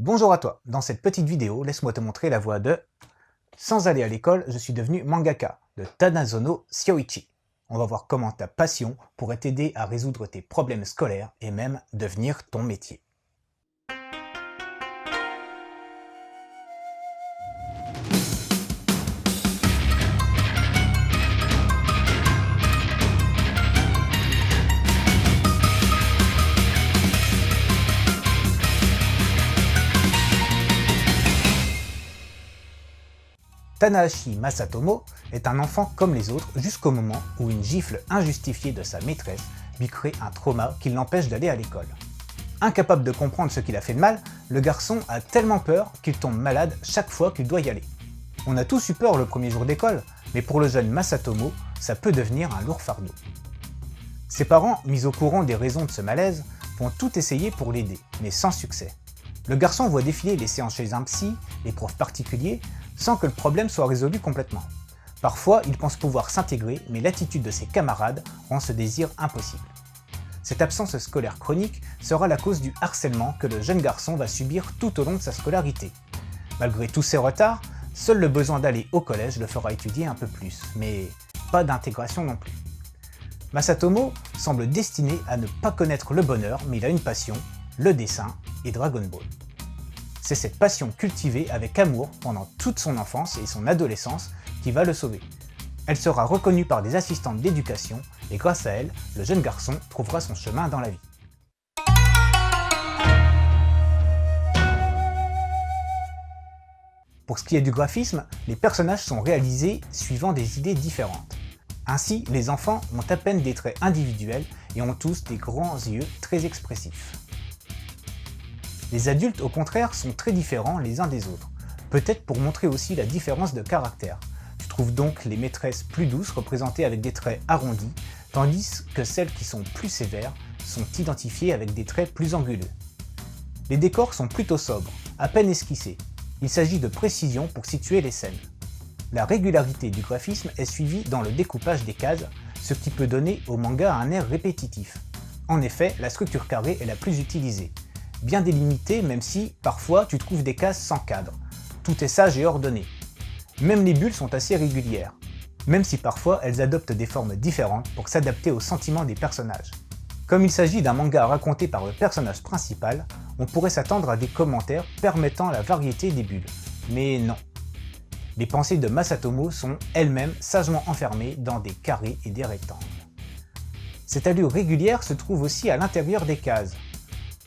Bonjour à toi, dans cette petite vidéo, laisse-moi te montrer la voie de Sans aller à l'école, je suis devenu mangaka de Tanazono Shioichi. On va voir comment ta passion pourrait t'aider à résoudre tes problèmes scolaires et même devenir ton métier. Tanahashi Masatomo est un enfant comme les autres jusqu'au moment où une gifle injustifiée de sa maîtresse lui crée un trauma qui l'empêche d'aller à l'école. Incapable de comprendre ce qu'il a fait de mal, le garçon a tellement peur qu'il tombe malade chaque fois qu'il doit y aller. On a tous eu peur le premier jour d'école, mais pour le jeune Masatomo, ça peut devenir un lourd fardeau. Ses parents, mis au courant des raisons de ce malaise, vont tout essayer pour l'aider, mais sans succès. Le garçon voit défiler les séances chez un psy, les profs particuliers, sans que le problème soit résolu complètement. Parfois, il pense pouvoir s'intégrer, mais l'attitude de ses camarades rend ce désir impossible. Cette absence scolaire chronique sera la cause du harcèlement que le jeune garçon va subir tout au long de sa scolarité. Malgré tous ses retards, seul le besoin d'aller au collège le fera étudier un peu plus, mais pas d'intégration non plus. Masatomo semble destiné à ne pas connaître le bonheur, mais il a une passion, le dessin et Dragon Ball. C'est cette passion cultivée avec amour pendant toute son enfance et son adolescence qui va le sauver. Elle sera reconnue par des assistantes d'éducation et grâce à elle, le jeune garçon trouvera son chemin dans la vie. Pour ce qui est du graphisme, les personnages sont réalisés suivant des idées différentes. Ainsi, les enfants ont à peine des traits individuels et ont tous des grands yeux très expressifs. Les adultes, au contraire, sont très différents les uns des autres, peut-être pour montrer aussi la différence de caractère. Tu trouves donc les maîtresses plus douces représentées avec des traits arrondis, tandis que celles qui sont plus sévères sont identifiées avec des traits plus anguleux. Les décors sont plutôt sobres, à peine esquissés. Il s'agit de précision pour situer les scènes. La régularité du graphisme est suivie dans le découpage des cases, ce qui peut donner au manga un air répétitif. En effet, la structure carrée est la plus utilisée. Bien délimitée même si, parfois, tu trouves des cases sans cadre. Tout est sage et ordonné. Même les bulles sont assez régulières, même si parfois elles adoptent des formes différentes pour s'adapter aux sentiments des personnages. Comme il s'agit d'un manga raconté par le personnage principal, on pourrait s'attendre à des commentaires permettant la variété des bulles. Mais non. Les pensées de Masatomo sont elles-mêmes sagement enfermées dans des carrés et des rectangles. Cette allure régulière se trouve aussi à l'intérieur des cases.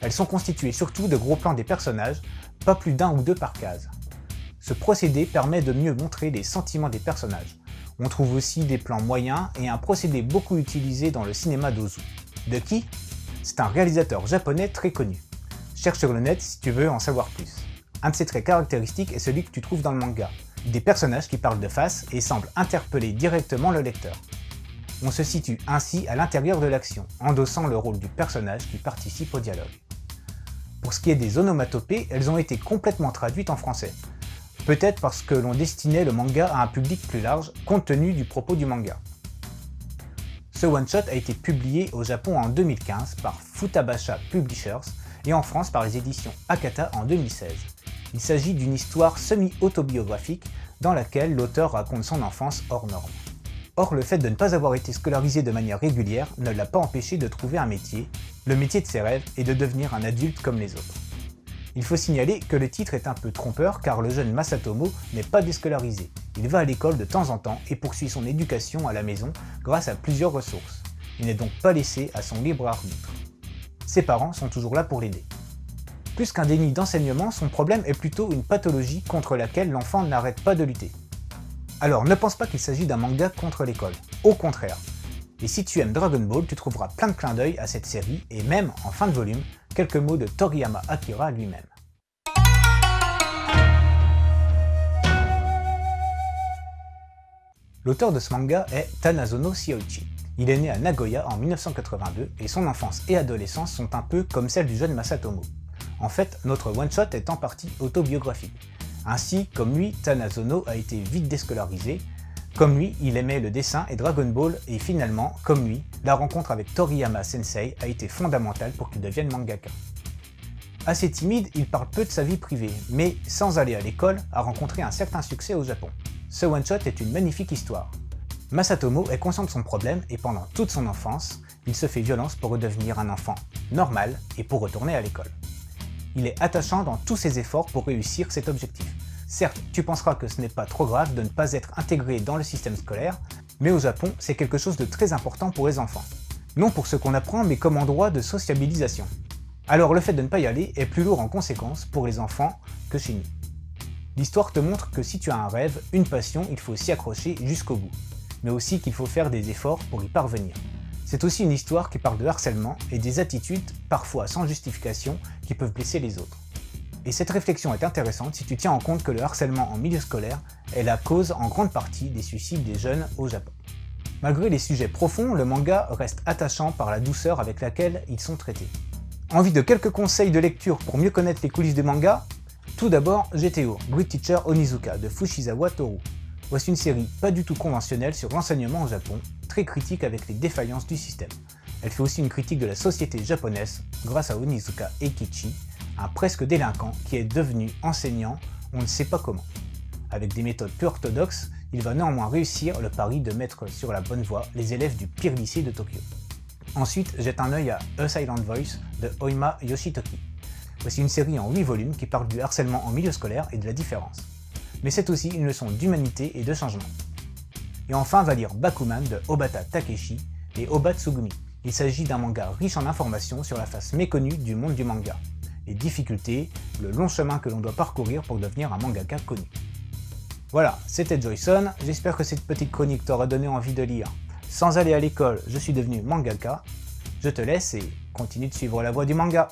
Elles sont constituées surtout de gros plans des personnages, pas plus d'un ou deux par case. Ce procédé permet de mieux montrer les sentiments des personnages. On trouve aussi des plans moyens et un procédé beaucoup utilisé dans le cinéma d'Ozu. De qui? C'est un réalisateur japonais très connu. Cherche sur le net si tu veux en savoir plus. Un de ses traits caractéristiques est celui que tu trouves dans le manga. Des personnages qui parlent de face et semblent interpeller directement le lecteur. On se situe ainsi à l'intérieur de l'action, endossant le rôle du personnage qui participe au dialogue. Pour ce qui est des onomatopées, elles ont été complètement traduites en français. Peut-être parce que l'on destinait le manga à un public plus large, compte tenu du propos du manga. Ce one-shot a été publié au Japon en 2015 par Futabasha Publishers et en France par les éditions Akata en 2016. Il s'agit d'une histoire semi-autobiographique dans laquelle l'auteur raconte son enfance hors norme. Or, le fait de ne pas avoir été scolarisé de manière régulière ne l'a pas empêché de trouver un métier, le métier de ses rêves, et de devenir un adulte comme les autres. Il faut signaler que le titre est un peu trompeur car le jeune Masatomo n'est pas déscolarisé. Il va à l'école de temps en temps et poursuit son éducation à la maison grâce à plusieurs ressources. Il n'est donc pas laissé à son libre arbitre. Ses parents sont toujours là pour l'aider. Plus qu'un déni d'enseignement, son problème est plutôt une pathologie contre laquelle l'enfant n'arrête pas de lutter. Alors ne pense pas qu'il s'agit d'un manga contre l'école, au contraire. Et si tu aimes Dragon Ball, tu trouveras plein de clins d'œil à cette série et même, en fin de volume, quelques mots de Toriyama Akira lui-même. L'auteur de ce manga est Tanazono Shioichi. Il est né à Nagoya en 1982 et son enfance et adolescence sont un peu comme celle du jeune Masatomo. En fait, notre one-shot est en partie autobiographique. Ainsi, comme lui, Tanazono a été vite déscolarisé. Comme lui, il aimait le dessin et Dragon Ball et finalement, comme lui, la rencontre avec Toriyama Sensei a été fondamentale pour qu'il devienne mangaka. Assez timide, il parle peu de sa vie privée, mais sans aller à l'école, a rencontré un certain succès au Japon. Ce one-shot est une magnifique histoire. Masatomo est conscient de son problème et pendant toute son enfance, il se fait violence pour redevenir un enfant normal et pour retourner à l'école. Il est attachant dans tous ses efforts pour réussir cet objectif. Certes, tu penseras que ce n'est pas trop grave de ne pas être intégré dans le système scolaire, mais au Japon, c'est quelque chose de très important pour les enfants. Non pour ce qu'on apprend, mais comme endroit de sociabilisation. Alors le fait de ne pas y aller est plus lourd en conséquence pour les enfants que chez nous. L'histoire te montre que si tu as un rêve, une passion, il faut s'y accrocher jusqu'au bout, mais aussi qu'il faut faire des efforts pour y parvenir. C'est aussi une histoire qui parle de harcèlement et des attitudes, parfois sans justification, qui peuvent blesser les autres. Et cette réflexion est intéressante si tu tiens en compte que le harcèlement en milieu scolaire est la cause en grande partie des suicides des jeunes au Japon. Malgré les sujets profonds, le manga reste attachant par la douceur avec laquelle ils sont traités. Envie de quelques conseils de lecture pour mieux connaître les coulisses du manga? Tout d'abord, GTO, Great Teacher Onizuka de Fushizawa Toru. Voici une série pas du tout conventionnelle sur l'enseignement au Japon, très critique avec les défaillances du système. Elle fait aussi une critique de la société japonaise grâce à Onizuka Eikichi, un presque délinquant qui est devenu enseignant on ne sait pas comment. Avec des méthodes peu orthodoxes, il va néanmoins réussir le pari de mettre sur la bonne voie les élèves du pire lycée de Tokyo. Ensuite, jette un œil à A Silent Voice de Oima Yoshitoki. Voici une série en 8 volumes qui parle du harcèlement en milieu scolaire et de la différence. Mais c'est aussi une leçon d'humanité et de changement. Et enfin, va lire Bakuman de Obata Takeshi et Oba Tsugumi. Il s'agit d'un manga riche en informations sur la face méconnue du monde du manga, les difficultés, le long chemin que l'on doit parcourir pour devenir un mangaka connu. Voilà, c'était Joyson, j'espère que cette petite chronique t'aura donné envie de lire. Sans aller à l'école, je suis devenu mangaka. Je te laisse et continue de suivre la voie du manga.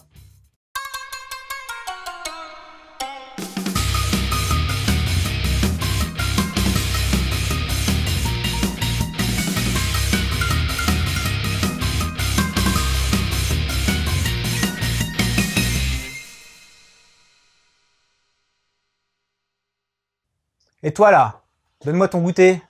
Et toi là, donne-moi ton goûter.